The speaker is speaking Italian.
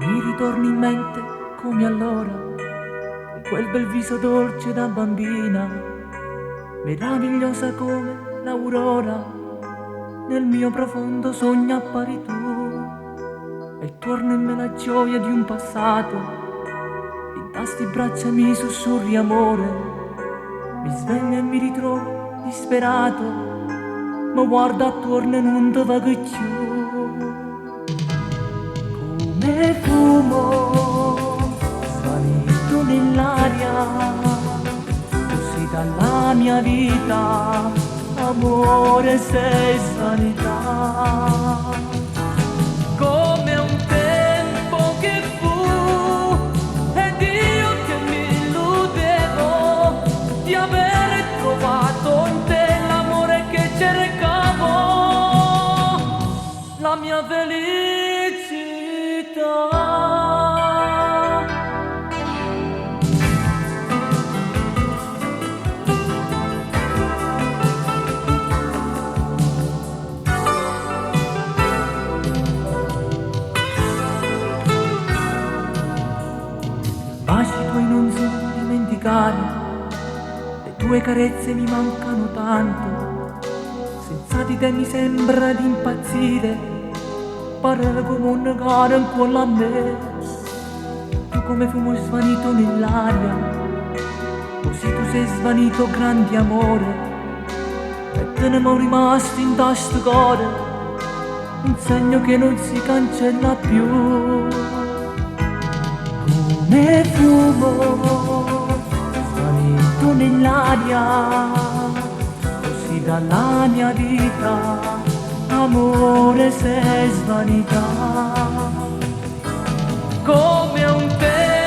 Mi ritorni in mente come allora, con quel bel viso dolce da bambina, meravigliosa come l'aurora, nel mio profondo sogno appari tu, e torna in me la gioia di un passato, in tasti braccia mi sussurri amore, mi sveglio e mi ritrovo disperato, ma guarda attorno e non ti vedo più. Come fumo svanito nell'aria, così dalla mia vita, amore sei svanità. Come un tempo che fu, ed io che mi illudevo di aver trovato in te l'amore che cercavo, la mia felicità. Baci tuoi non so dimenticare, le tue carezze mi mancano tanto, senza di te mi sembra di impazzire, pare come un cane con la me. Tu come fumo svanito nell'aria, così tu sei svanito grande amore, e te ne siamo rimasti in tasto cuore, un segno che non si cancella più. Come fumo svanito nell'aria, così dalla mia vita, amore sei svanità. Come un tempo